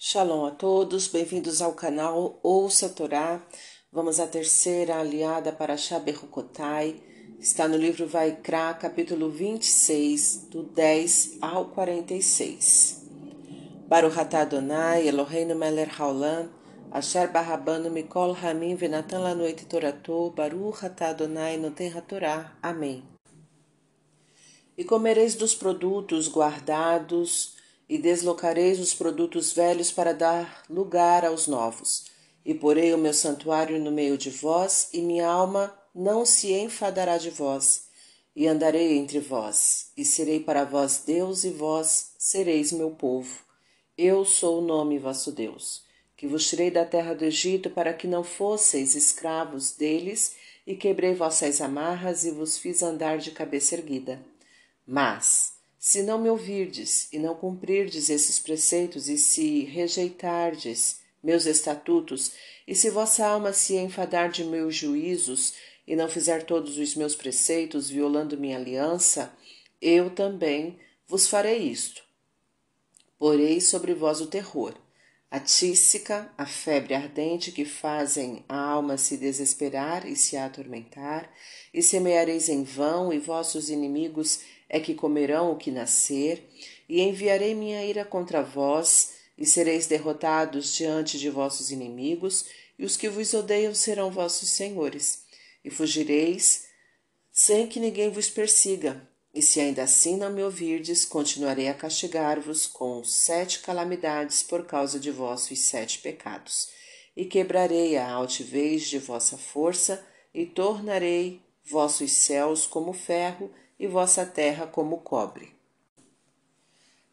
Shalom a todos, bem-vindos ao canal Ouça a Torá. Vamos à terceira aliada para Berukotay. Está no livro Vaikra, capítulo 26, do 10 ao 46. Baruch atah Adonai, Eloheinu melech haolam, asher barabanu mikol hamim venatan lanu et torato, Baruch atah Adonai noten hatorá. Amém. E comereis dos produtos guardados, e deslocareis os produtos velhos para dar lugar aos novos. E porei o meu santuário no meio de vós, e minha alma não se enfadará de vós. E andarei entre vós, e serei para vós Deus, e vós sereis meu povo. Eu sou o nome vosso Deus, que vos tirei da terra do Egito para que não fosseis escravos deles, e quebrei vossas amarras, e vos fiz andar de cabeça erguida. Mas, se não me ouvirdes e não cumprirdes esses preceitos, e se rejeitardes meus estatutos, e se vossa alma se enfadar de meus juízos, e não fizer todos os meus preceitos, violando minha aliança, eu também vos farei isto. Porei sobre vós o terror, a tísica, a febre ardente que fazem a alma se desesperar e se atormentar, e semeareis em vão, e vossos inimigos é que comerão o que nascer, e enviarei minha ira contra vós, e sereis derrotados diante de vossos inimigos, e os que vos odeiam serão vossos senhores, e fugireis sem que ninguém vos persiga. E se ainda assim não me ouvirdes, continuarei a castigar-vos com 7 calamidades por causa de vossos 7 pecados. E quebrarei a altivez de vossa força, e tornarei vossos céus como ferro, e vossa terra como cobre.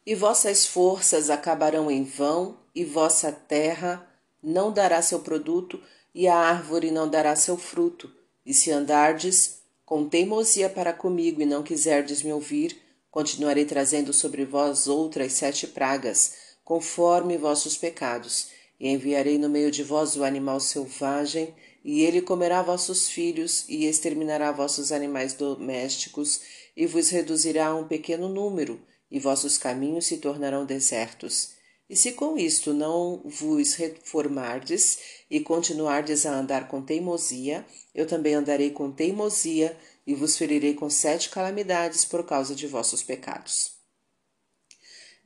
E vossas forças acabarão em vão, e vossa terra não dará seu produto, e a árvore não dará seu fruto. E se andardes com teimosia para comigo e não quiserdes me ouvir, continuarei trazendo sobre vós outras 7 pragas, conforme vossos pecados, e enviarei no meio de vós o animal selvagem, e ele comerá vossos filhos, e exterminará vossos animais domésticos, e vos reduzirá a um pequeno número, e vossos caminhos se tornarão desertos. E se com isto não vos reformardes e continuardes a andar com teimosia, eu também andarei com teimosia e vos ferirei com 7 calamidades por causa de vossos pecados.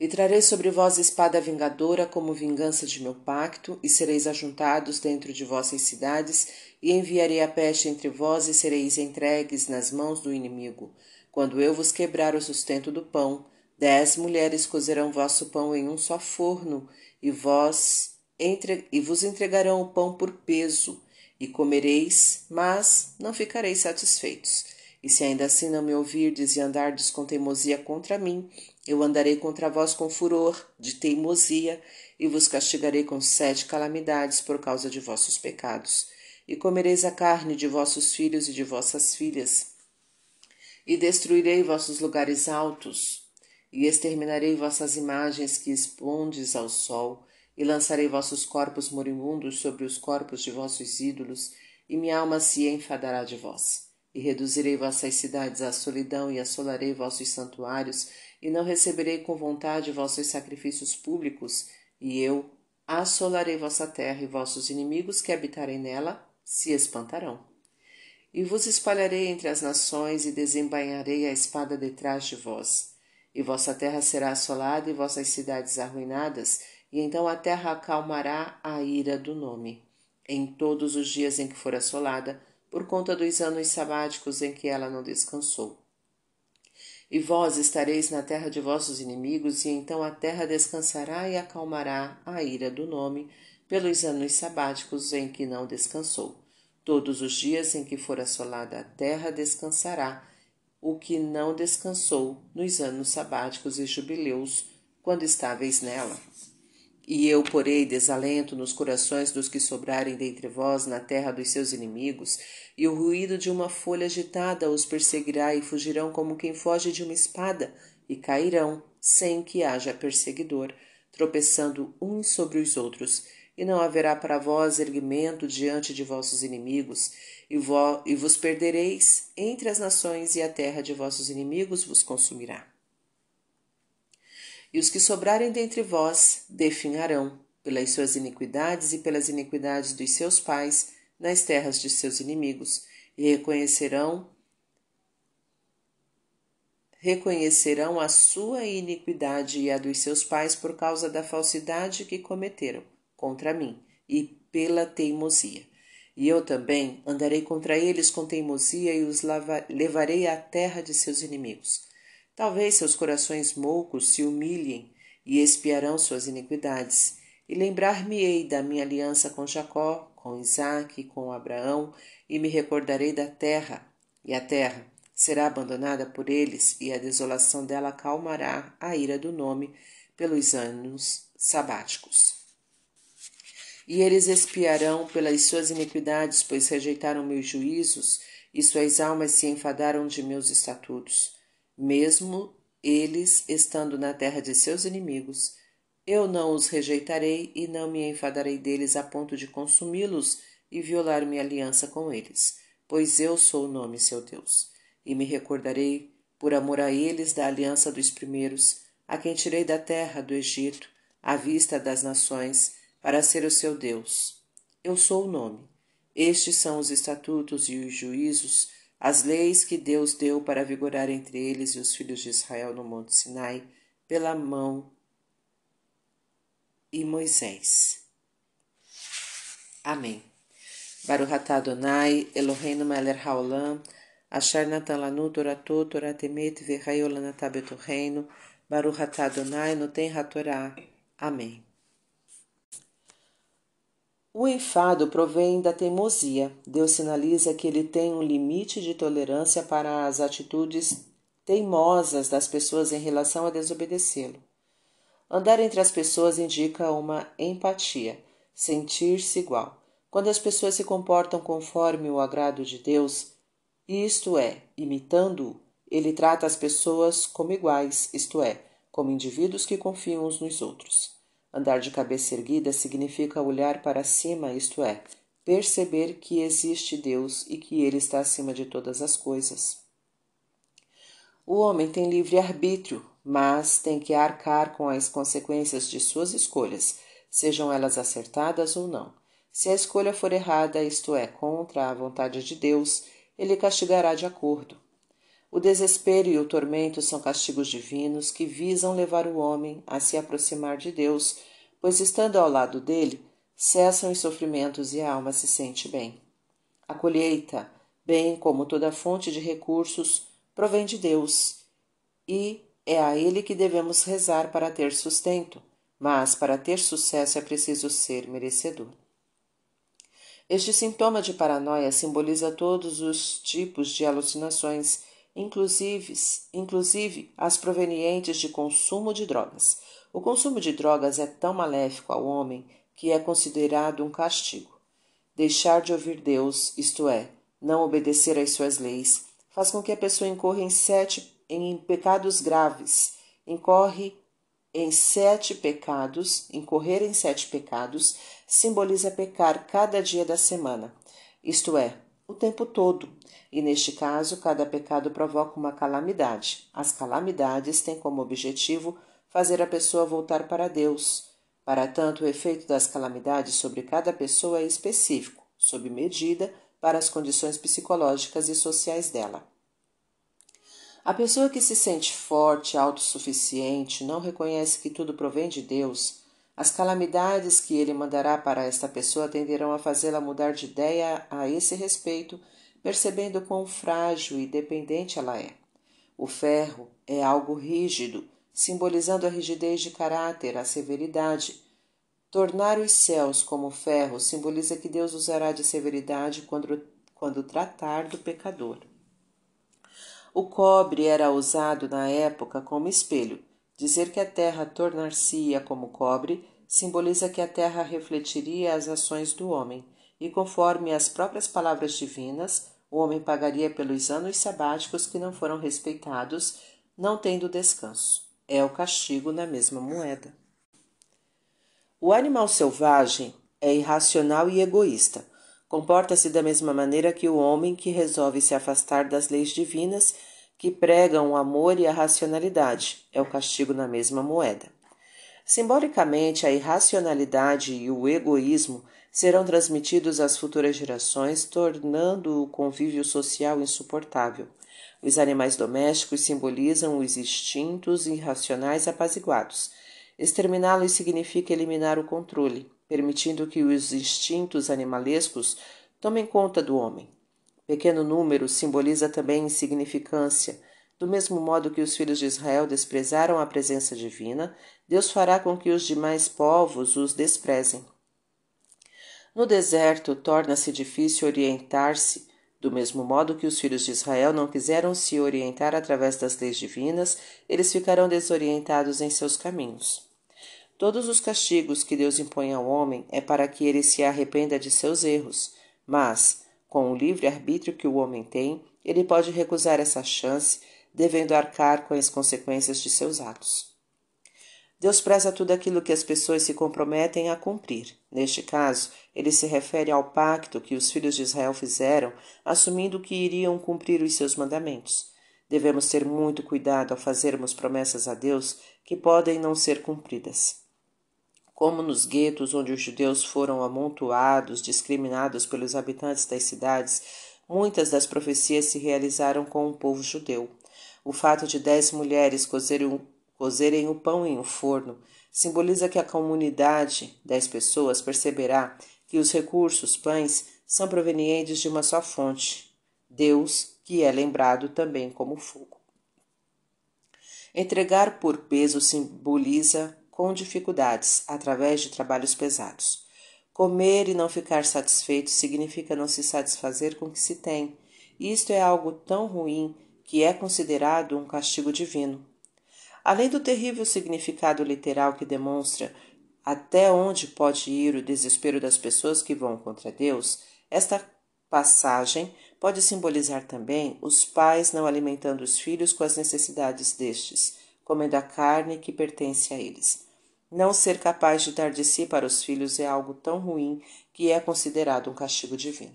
E trarei sobre vós espada vingadora como vingança de meu pacto, e sereis ajuntados dentro de vossas cidades, e enviarei a peste entre vós, e sereis entregues nas mãos do inimigo. Quando eu vos quebrar o sustento do pão, 10 mulheres cozerão vosso pão em um só forno, e vos entregarão o pão por peso, e comereis, mas não ficareis satisfeitos. E se ainda assim não me ouvirdes e andardes com teimosia contra mim, eu andarei contra vós com furor de teimosia, e vos castigarei com 7 calamidades por causa de vossos pecados. E comereis a carne de vossos filhos e de vossas filhas, e destruirei vossos lugares altos, e exterminarei vossas imagens que expondes ao sol, e lançarei vossos corpos moribundos sobre os corpos de vossos ídolos, e minha alma se enfadará de vós. E reduzirei vossas cidades à solidão, e assolarei vossos santuários, e não receberei com vontade vossos sacrifícios públicos, e eu assolarei vossa terra, e vossos inimigos que habitarem nela se espantarão. E vos espalharei entre as nações, e desembainharei a espada detrás de vós. E vossa terra será assolada, e vossas cidades arruinadas, e então a terra acalmará a ira do nome, em todos os dias em que for assolada, por conta dos anos sabáticos em que ela não descansou. E vós estareis na terra de vossos inimigos, e então a terra descansará e acalmará a ira do nome, pelos anos sabáticos em que não descansou. Todos os dias em que for assolada a terra descansará, o que não descansou nos anos sabáticos e jubileus, quando estáveis nela. E eu porei desalento nos corações dos que sobrarem dentre vós na terra dos seus inimigos, e o ruído de uma folha agitada os perseguirá, e fugirão como quem foge de uma espada, e cairão, sem que haja perseguidor, tropeçando uns sobre os outros, e não haverá para vós erguimento diante de vossos inimigos, e vos perdereis entre as nações, e a terra de vossos inimigos vos consumirá. E os que sobrarem dentre vós definharão, pelas suas iniquidades e pelas iniquidades dos seus pais nas terras de seus inimigos, e reconhecerão a sua iniquidade e a dos seus pais por causa da falsidade que cometeram contra mim e pela teimosia. E eu também andarei contra eles com teimosia e os levarei à terra de seus inimigos. Talvez seus corações moucos se humilhem e expiarão suas iniquidades. E lembrar-me-ei da minha aliança com Jacó, com Isaque e com Abraão, e me recordarei da terra, e a terra será abandonada por eles, e a desolação dela acalmará a ira do nome pelos anos sabáticos. E eles expiarão pelas suas iniquidades, pois rejeitaram meus juízos, e suas almas se enfadaram de meus estatutos. Mesmo eles, estando na terra de seus inimigos, eu não os rejeitarei e não me enfadarei deles a ponto de consumi-los e violar minha aliança com eles, pois eu sou o nome seu Deus. E me recordarei, por amor a eles, da aliança dos primeiros, a quem tirei da terra do Egito, à vista das nações, para ser o seu Deus. Eu sou o nome. Estes são os estatutos e os juízos, as leis que Deus deu para vigorar entre eles e os filhos de Israel no Monte Sinai, pela mão de Moisés. Amém. Baruch atah Adonai, Eloheinu melech haolam, asher natan lanu torato, toratemet v'chayolam atah betorreinu, Baruch atah Adonai, noten hatorá. Amém. O enfado provém da teimosia. Deus sinaliza que ele tem um limite de tolerância para as atitudes teimosas das pessoas em relação a desobedecê-lo. Andar entre as pessoas indica uma empatia, sentir-se igual. Quando as pessoas se comportam conforme o agrado de Deus, isto é, imitando-o, ele trata as pessoas como iguais, isto é, como indivíduos que confiam uns nos outros. Andar de cabeça erguida significa olhar para cima, isto é, perceber que existe Deus e que Ele está acima de todas as coisas. O homem tem livre arbítrio, mas tem que arcar com as consequências de suas escolhas, sejam elas acertadas ou não. Se a escolha for errada, isto é, contra a vontade de Deus, Ele castigará de acordo. O desespero e o tormento são castigos divinos que visam levar o homem a se aproximar de Deus, pois estando ao lado dele, cessam os sofrimentos e a alma se sente bem. A colheita, bem como toda fonte de recursos, provém de Deus, e é a Ele que devemos rezar para ter sustento, mas para ter sucesso é preciso ser merecedor. Este sintoma de paranoia simboliza todos os tipos de alucinações, inclusive as provenientes de consumo de drogas. O consumo de drogas é tão maléfico ao homem que é considerado um castigo. Deixar de ouvir Deus, isto é, não obedecer às suas leis, faz com que a pessoa incorra em pecados graves. Incorrer em sete pecados simboliza pecar cada dia da semana, isto é, o tempo todo, e neste caso cada pecado provoca uma calamidade. As calamidades têm como objetivo fazer a pessoa voltar para Deus. Para tanto, o efeito das calamidades sobre cada pessoa é específico, sob medida para as condições psicológicas e sociais dela. A pessoa que se sente forte, autossuficiente, não reconhece que tudo provém de Deus. As calamidades que ele mandará para esta pessoa tenderão a fazê-la mudar de ideia a esse respeito, percebendo quão frágil e dependente ela é. O ferro é algo rígido, simbolizando a rigidez de caráter, a severidade. Tornar os céus como ferro simboliza que Deus usará de severidade quando tratar do pecador. O cobre era usado na época como espelho. Dizer que a terra tornar-se-ia como cobre simboliza que a terra refletiria as ações do homem, e conforme as próprias palavras divinas, o homem pagaria pelos anos sabáticos que não foram respeitados, não tendo descanso. É o castigo na mesma moeda. O animal selvagem é irracional e egoísta. Comporta-se da mesma maneira que o homem que resolve se afastar das leis divinas que pregam o amor e a racionalidade. É o castigo na mesma moeda. Simbolicamente, a irracionalidade e o egoísmo serão transmitidos às futuras gerações, tornando o convívio social insuportável. Os animais domésticos simbolizam os instintos irracionais apaziguados. Exterminá-los significa eliminar o controle, permitindo que os instintos animalescos tomem conta do homem. Pequeno número simboliza também insignificância. Do mesmo modo que os filhos de Israel desprezaram a presença divina, Deus fará com que os demais povos os desprezem. No deserto, torna-se difícil orientar-se. Do mesmo modo que os filhos de Israel não quiseram se orientar através das leis divinas, eles ficarão desorientados em seus caminhos. Todos os castigos que Deus impõe ao homem é para que ele se arrependa de seus erros, mas, com o livre-arbítrio que o homem tem, ele pode recusar essa chance, devendo arcar com as consequências de seus atos. Deus preza tudo aquilo que as pessoas se comprometem a cumprir. Neste caso, ele se refere ao pacto que os filhos de Israel fizeram, assumindo que iriam cumprir os seus mandamentos. Devemos ter muito cuidado ao fazermos promessas a Deus que podem não ser cumpridas. Como nos guetos onde os judeus foram amontoados, discriminados pelos habitantes das cidades, muitas das profecias se realizaram com o povo judeu. O fato de 10 mulheres cozerem o pão em um forno simboliza que a comunidade, 10 pessoas, perceberá que os recursos, pães, são provenientes de uma só fonte, Deus, que é lembrado também como fogo. Entregar por peso simboliza com dificuldades, através de trabalhos pesados. Comer e não ficar satisfeito significa não se satisfazer com o que se tem, e isto é algo tão ruim que é considerado um castigo divino. Além do terrível significado literal que demonstra até onde pode ir o desespero das pessoas que vão contra Deus, esta passagem pode simbolizar também os pais não alimentando os filhos com as necessidades destes, comendo a carne que pertence a eles. Não ser capaz de dar de si para os filhos é algo tão ruim que é considerado um castigo divino.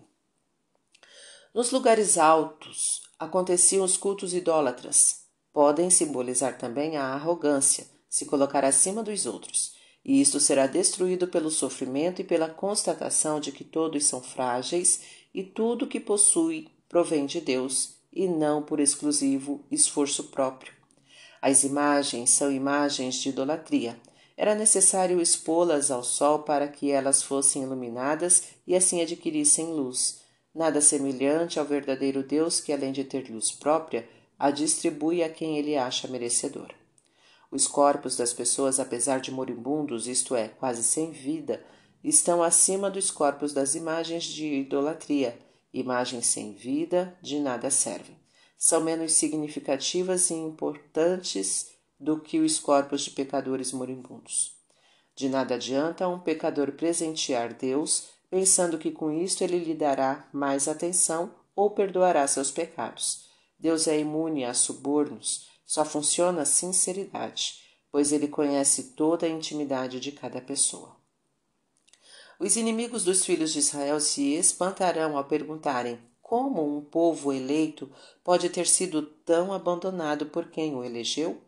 Nos lugares altos aconteciam os cultos idólatras. Podem simbolizar também a arrogância, se colocar acima dos outros, e isto será destruído pelo sofrimento e pela constatação de que todos são frágeis e tudo que possui provém de Deus e não por exclusivo esforço próprio. As imagens são imagens de idolatria. Era necessário expô-las ao sol para que elas fossem iluminadas e assim adquirissem luz. Nada semelhante ao verdadeiro Deus que, além de ter luz própria, a distribui a quem ele acha merecedor. Os corpos das pessoas, apesar de moribundos, isto é, quase sem vida, estão acima dos corpos das imagens de idolatria. Imagens sem vida de nada servem. São menos significativas e importantes do que os corpos de pecadores moribundos. De nada adianta um pecador presentear Deus, pensando que com isto ele lhe dará mais atenção ou perdoará seus pecados. Deus é imune a subornos, só funciona a sinceridade, pois ele conhece toda a intimidade de cada pessoa. Os inimigos dos filhos de Israel se espantarão ao perguntarem como um povo eleito pode ter sido tão abandonado por quem o elegeu?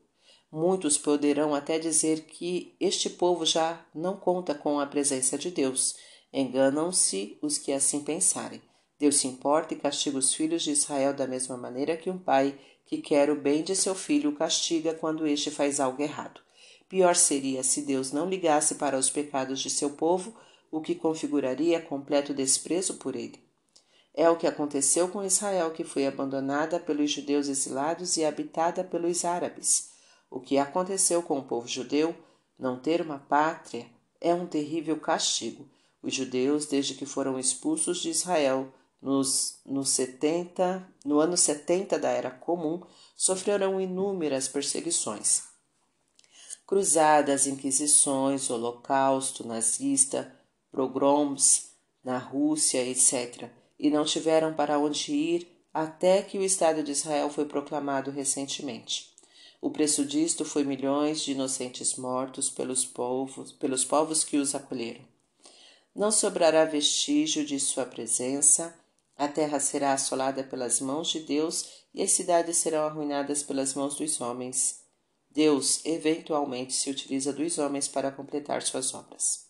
Muitos poderão até dizer que este povo já não conta com a presença de Deus. Enganam-se os que assim pensarem. Deus se importa e castiga os filhos de Israel da mesma maneira que um pai que quer o bem de seu filho o castiga quando este faz algo errado. Pior seria se Deus não ligasse para os pecados de seu povo, o que configuraria completo desprezo por ele. É o que aconteceu com Israel, que foi abandonada pelos judeus exilados e habitada pelos árabes. O que aconteceu com o povo judeu, não ter uma pátria, é um terrível castigo. Os judeus, desde que foram expulsos de Israel no ano 70 da Era Comum, sofreram inúmeras perseguições. Cruzadas, inquisições, holocausto nazista, pogroms na Rússia, etc., e não tiveram para onde ir até que o Estado de Israel foi proclamado recentemente. O preço disto foi milhões de inocentes mortos pelos povos que os acolheram. Não sobrará vestígio de sua presença, a terra será assolada pelas mãos de Deus e as cidades serão arruinadas pelas mãos dos homens. Deus eventualmente se utiliza dos homens para completar suas obras.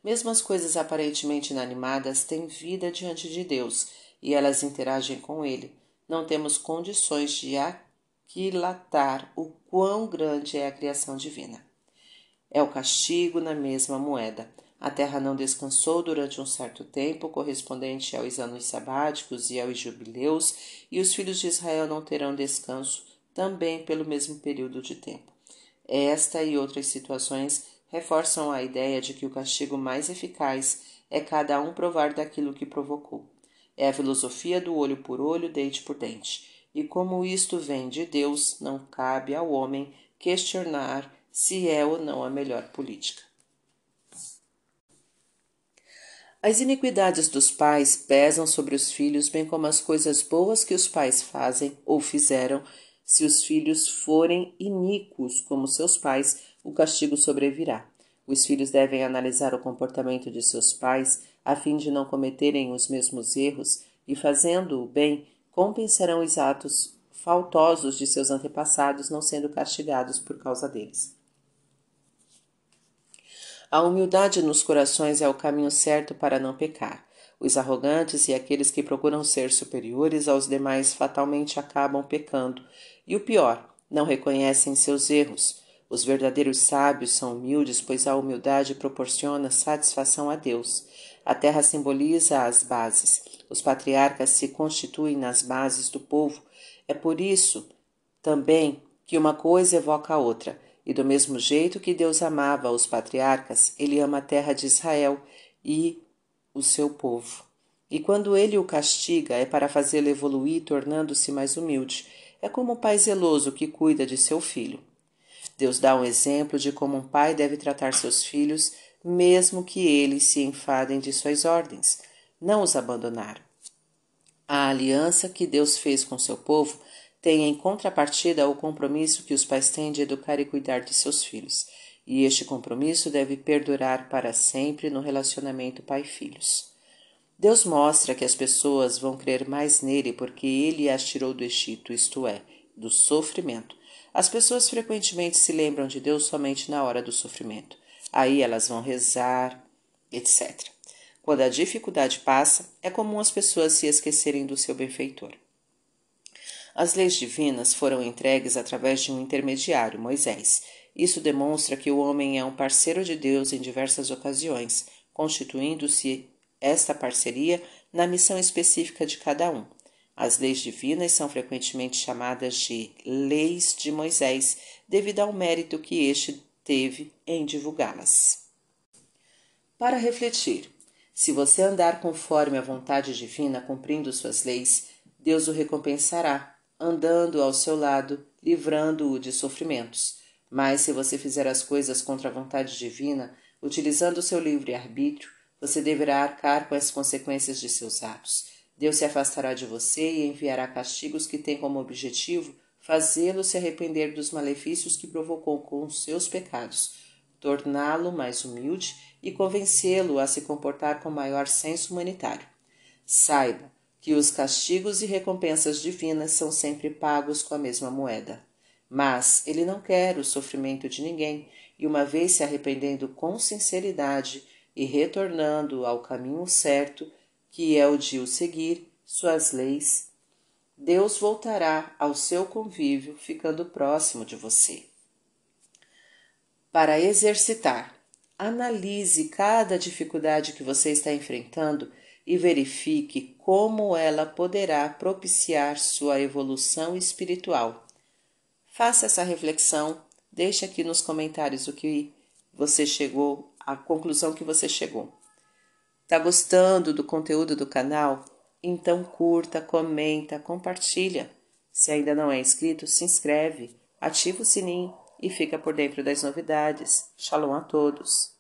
Mesmo as coisas aparentemente inanimadas têm vida diante de Deus e elas interagem com Ele. Não temos condições de aquilatar o quão grande é a criação divina. É o castigo na mesma moeda. A terra não descansou durante um certo tempo, correspondente aos anos sabáticos e aos jubileus, e os filhos de Israel não terão descanso também pelo mesmo período de tempo. Esta e outras situações reforçam a ideia de que o castigo mais eficaz é cada um provar daquilo que provocou. É a filosofia do olho por olho, dente por dente. E como isto vem de Deus, não cabe ao homem questionar se é ou não a melhor política. As iniquidades dos pais pesam sobre os filhos, bem como as coisas boas que os pais fazem ou fizeram. Se os filhos forem iníquos como seus pais, o castigo sobrevirá. Os filhos devem analisar o comportamento de seus pais, a fim de não cometerem os mesmos erros, e fazendo o bem, compensarão os atos faltosos de seus antepassados, não sendo castigados por causa deles. A humildade nos corações é o caminho certo para não pecar. Os arrogantes e aqueles que procuram ser superiores aos demais fatalmente acabam pecando. E o pior, não reconhecem seus erros. Os verdadeiros sábios são humildes, pois a humildade proporciona satisfação a Deus. A terra simboliza as bases. Os patriarcas se constituem nas bases do povo. É por isso também que uma coisa evoca a outra. E do mesmo jeito que Deus amava os patriarcas, Ele ama a terra de Israel e o seu povo. E quando Ele o castiga, é para fazê-lo evoluir, tornando-se mais humilde. É como um pai zeloso que cuida de seu filho. Deus dá um exemplo de como um pai deve tratar seus filhos, mesmo que eles se enfadem de suas ordens. Não os abandonar. A aliança que Deus fez com seu povo tem em contrapartida o compromisso que os pais têm de educar e cuidar de seus filhos, e este compromisso deve perdurar para sempre no relacionamento pai-filhos. Deus mostra que as pessoas vão crer mais nele porque ele as tirou do Egito, isto é, do sofrimento. As pessoas frequentemente se lembram de Deus somente na hora do sofrimento. Aí elas vão rezar, etc. Quando a dificuldade passa, é comum as pessoas se esquecerem do seu benfeitor. As leis divinas foram entregues através de um intermediário, Moisés. Isso demonstra que o homem é um parceiro de Deus em diversas ocasiões, constituindo-se esta parceria na missão específica de cada um. As leis divinas são frequentemente chamadas de leis de Moisés, devido ao mérito que este teve em divulgá-las. Para refletir, se você andar conforme a vontade divina, cumprindo suas leis, Deus o recompensará, andando ao seu lado, livrando-o de sofrimentos. Mas se você fizer as coisas contra a vontade divina, utilizando o seu livre-arbítrio, você deverá arcar com as consequências de seus atos. Deus se afastará de você e enviará castigos que têm como objetivo fazê-lo se arrepender dos malefícios que provocou com os seus pecados, torná-lo mais humilde e convencê-lo a se comportar com maior senso humanitário. Saiba que os castigos e recompensas divinas são sempre pagos com a mesma moeda. Mas ele não quer o sofrimento de ninguém, e uma vez se arrependendo com sinceridade e retornando ao caminho certo, que é o de o seguir, suas leis, Deus voltará ao seu convívio, ficando próximo de você. Para exercitar, analise cada dificuldade que você está enfrentando e verifique como ela poderá propiciar sua evolução espiritual. Faça essa reflexão, deixe aqui nos comentários o que você chegou, a conclusão que você chegou. Está gostando do conteúdo do canal? Então curta, comenta, compartilha. Se ainda não é inscrito, se inscreve, ativa o sininho e fica por dentro das novidades. Shalom a todos!